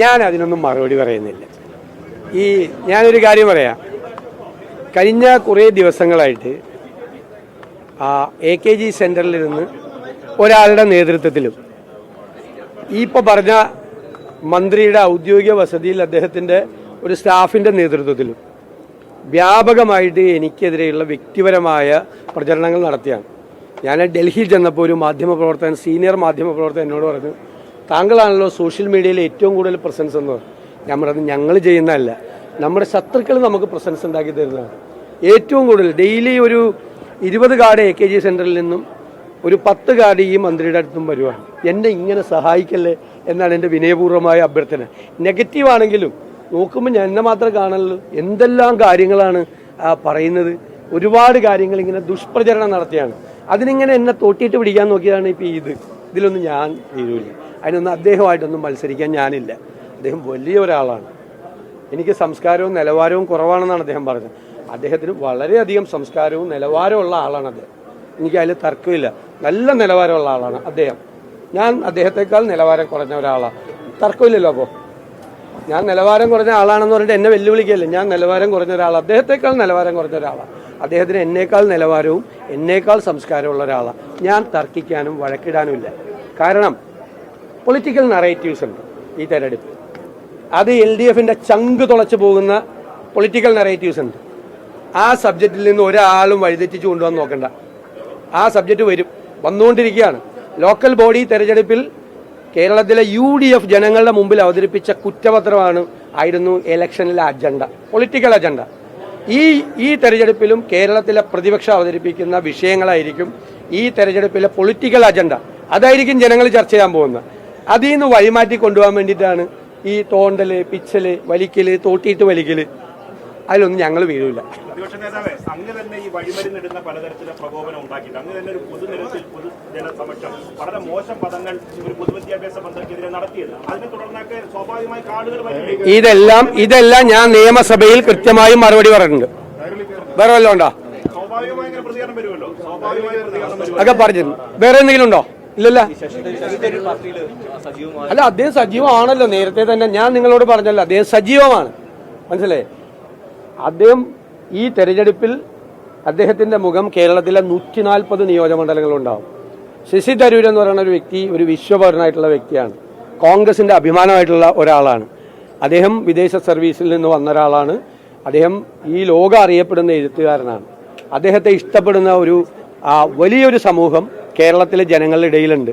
ഞാൻ അതിനൊന്നും മറുപടി പറയുന്നില്ല. ഞാനൊരു കാര്യം പറയാം. കഴിഞ്ഞ കുറേ ദിവസങ്ങളായിട്ട് AKG സെൻറ്ററിലിരുന്ന് ഒരാളുടെ നേതൃത്വത്തിലും ഇപ്പോൾ പറഞ്ഞ മന്ത്രിയുടെ ഔദ്യോഗിക വസതിയിൽ അദ്ദേഹത്തിൻ്റെ ഒരു സ്റ്റാഫിൻ്റെ നേതൃത്വത്തിലും വ്യാപകമായിട്ട് എനിക്കെതിരെയുള്ള വ്യക്തിപരമായ പ്രചരണങ്ങൾ നടത്തിയാണ്. ഞാൻ ഡൽഹിയിൽ ചെന്നപ്പോൾ ഒരു മാധ്യമപ്രവർത്തകൻ, സീനിയർ മാധ്യമപ്രവർത്തകൻ എന്നോട് പറഞ്ഞു, താങ്കളാണല്ലോ സോഷ്യൽ മീഡിയയിൽ ഏറ്റവും കൂടുതൽ പ്രസൻസ് എന്ന് പറഞ്ഞു. ഞാൻ പറഞ്ഞു, ഞങ്ങൾ ചെയ്യുന്നതല്ല, നമ്മുടെ ശത്രുക്കൾ നമുക്ക് പ്രസൻസ് ഉണ്ടാക്കി തരുന്നതാണ്. ഏറ്റവും കൂടുതൽ ഡെയിലി ഒരു 20 കാർഡ് AKG സെൻറ്ററിൽ നിന്നും ഒരു 10 കാർഡ് ഈ മന്ത്രിയുടെ അടുത്തും വരുവാണ്. എന്നെ ഇങ്ങനെ സഹായിക്കല്ലേ എന്നാണ് എൻ്റെ വിനയപൂർവ്വമായ അഭ്യർത്ഥന. നെഗറ്റീവാണെങ്കിലും നോക്കുമ്പോൾ ഞാൻ എന്നെ മാത്രമേ കാണുള്ളൂ. എന്തെല്ലാം കാര്യങ്ങളാണ് പറയുന്നത്. ഒരുപാട് കാര്യങ്ങൾ ഇങ്ങനെ ദുഷ്പ്രചരണം നടത്തിയാണ്. അതിനിങ്ങനെ എന്നെ തൊട്ടിട്ട് പിടിക്കാൻ നോക്കിയതാണ് ഇപ്പോൾ ഇതിലൊന്നും ഞാൻ തീരൂല്ല. അതിനൊന്നും അദ്ദേഹമായിട്ടൊന്നും മത്സരിക്കാൻ ഞാനില്ല. അദ്ദേഹം വലിയ ഒരാളാണ്. എനിക്ക് സംസ്കാരവും നിലവാരവും കുറവാണെന്നാണ് അദ്ദേഹം പറഞ്ഞത്. അദ്ദേഹത്തിന് വളരെയധികം സംസ്കാരവും നിലവാരമുള്ള ആളാണ് അദ്ദേഹം. എനിക്ക് അതിൽ തർക്കമില്ല. നല്ല നിലവാരമുള്ള ആളാണ് അദ്ദേഹം. ഞാൻ അദ്ദേഹത്തെക്കാൾ നിലവാരം കുറഞ്ഞ ഒരാളാണ്. തർക്കമില്ലല്ലോ. അപ്പോൾ ഞാൻ നിലവാരം കുറഞ്ഞ ആളാണെന്ന് പറഞ്ഞിട്ട് എന്നെ വെല്ലുവിളിക്കല്ലേ. ഞാൻ നിലവാരം കുറഞ്ഞ ഒരാളാണ്. അദ്ദേഹത്തെക്കാൾ നിലവാരം കുറഞ്ഞ ഒരാളാണ്. അദ്ദേഹത്തിന് എന്നേക്കാൾ നിലവാരവും എന്നേക്കാൾ സംസ്കാരമുള്ള ഒരാളാണ്. ഞാൻ തർക്കിക്കാനും വഴക്കിടാനുമില്ല. കാരണം പൊളിറ്റിക്കൽ നറേറ്റീവ്സ് ഉണ്ട് ഈ തെരഞ്ഞെടുപ്പ്. അത് LDFന്റെ ചങ്ക് തുളച്ചു പോകുന്ന പൊളിറ്റിക്കൽ നറേറ്റീവ്സ് ഉണ്ട്. ആ സബ്ജക്റ്റിൽ നിന്ന് ഒരാളും വഴിതെറ്റിച്ചു കൊണ്ടുവന്ന് നോക്കണ്ട. ആ സബ്ജക്റ്റ് വന്നുകൊണ്ടിരിക്കുകയാണ്. ലോക്കൽ ബോഡി തെരഞ്ഞെടുപ്പിൽ കേരളത്തിലെ UDF ജനങ്ങളുടെ മുമ്പിൽ അവതരിപ്പിച്ച ആയിരുന്നു ഇലക്ഷനിലെ അജണ്ട, പൊളിറ്റിക്കൽ അജണ്ട. ഈ തെരഞ്ഞെടുപ്പിലും കേരളത്തിലെ പ്രതിപക്ഷം അവതരിപ്പിക്കുന്ന വിഷയങ്ങളായിരിക്കും ഈ തെരഞ്ഞെടുപ്പിലെ പൊളിറ്റിക്കൽ അജണ്ട. അതായിരിക്കും ജനങ്ങൾ ചർച്ച ചെയ്യാൻ പോകുന്നത്. അതിൽ നിന്ന് വഴിമാറ്റി കൊണ്ടുപോകാൻ വേണ്ടിയിട്ടാണ് ഈ തോണ്ടല്, പിച്ചല്, വലിക്കല്, തോട്ടിയിട്ട് വലിക്കല്. അതിലൊന്നും ഞങ്ങൾ വീഴില്ല. പ്രതിപക്ഷ നേതാവേ, അങ്ങ് തന്നെ ഈ വഴിമരുന്നിടുന്ന പലതരത്തിലുള്ള പ്രകോപനം ഉണ്ടാക്കിയിട്ട് അങ്ങ് തന്നെ ഒരു പൊതുനിരത്തിൽ പൊതുജനസമക്ഷം വളരെ മോശം പദങ്ങൾ ഒരു പൊതുവിദ്യാഭ്യാസ മന്ത്രിക്കെതിരെ നടത്തിയത്, അതിനെ തുടർന്നൊക്കെ സ്വാഭാവികമായി കാർഡുകൾ ഇതെല്ലാം ഞാൻ നിയമസഭയിൽ കൃത്യമായും മറുപടി പറഞ്ഞിട്ടുണ്ട്. വേറെ വല്ലതും ഉണ്ടോ? സ്വാഭാവികമായി പ്രതികരണം വരുമല്ലോ. ഒക്കെ പറഞ്ഞിരുന്നു. വേറെ എന്തെങ്കിലും ഉണ്ടോ? ഇല്ലല്ല. അല്ല, അദ്ദേഹം സജീവമാണല്ലോ. നേരത്തെ തന്നെ ഞാൻ നിങ്ങളോട് പറഞ്ഞല്ലോ, അദ്ദേഹം സജീവമാണ്. മനസ്സിലായേ? അദ്ദേഹം ഈ തെരഞ്ഞെടുപ്പിൽ അദ്ദേഹത്തിന്റെ മുഖം കേരളത്തിലെ 140 നിയോജകമണ്ഡലങ്ങളുണ്ടാവും. ശശി തരൂർ എന്ന് പറയുന്ന ഒരു വ്യക്തി ഒരു വിശ്വപൗരനായിട്ടുള്ള വ്യക്തിയാണ്. കോൺഗ്രസിന്റെ അഭിമാനമായിട്ടുള്ള ഒരാളാണ്. അദ്ദേഹം വിദേശ സർവീസിൽ നിന്ന് വന്ന ഒരാളാണ്. അദ്ദേഹം ഈ ലോകം അറിയപ്പെടുന്ന എഴുത്തുകാരനാണ്. അദ്ദേഹത്തെ ഇഷ്ടപ്പെടുന്ന ഒരു വലിയൊരു സമൂഹം കേരളത്തിലെ ജനങ്ങളുടെ ഇടയിലുണ്ട്.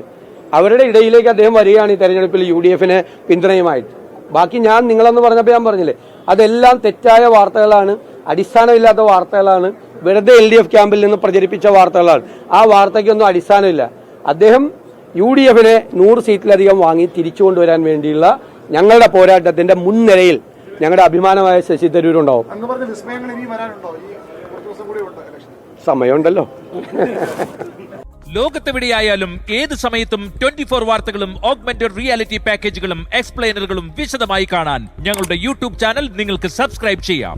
അവരുടെ ഇടയിലേക്ക് അദ്ദേഹം വരികയാണ് ഈ തെരഞ്ഞെടുപ്പിൽ UDFന് പിന്തുണയുമായിട്ട്. ബാക്കി ഞാൻ നിങ്ങളെന്ന് പറഞ്ഞപ്പോൾ ഞാൻ പറഞ്ഞില്ലേ, അതെല്ലാം തെറ്റായ വാർത്തകളാണ്, അടിസ്ഥാനമില്ലാത്ത വാർത്തകളാണ്, വെറുതെ LDF ക്യാമ്പിൽ നിന്ന് പ്രചരിപ്പിച്ച വാർത്തകളാണ്. ആ വാർത്തയ്ക്കൊന്നും അടിസ്ഥാനമില്ല. അദ്ദേഹം UDFനെ 100 സീറ്റിലധികം വാങ്ങി തിരിച്ചു കൊണ്ടുവരാൻ വേണ്ടിയുള്ള ഞങ്ങളുടെ പോരാട്ടത്തിന്റെ മുൻനിരയിൽ ഞങ്ങളുടെ അഭിമാനമായ ശശി തരൂരുണ്ടാവും. സമയമുണ്ടല്ലോ. ലോകത്തെവിടെയായാലും ഏത് സമയത്തും 24 വാർത്തകളും ഓഗ്മെന്റഡ് റിയാലിറ്റി പാക്കേജുകളും എക്സ്പ്ലെയിനറുകളും വിശദമായി കാണാൻ ഞങ്ങളുടെ YouTube ചാനൽ നിങ്ങൾക്ക് സബ്സ്ക്രൈബ് ചെയ്യാം.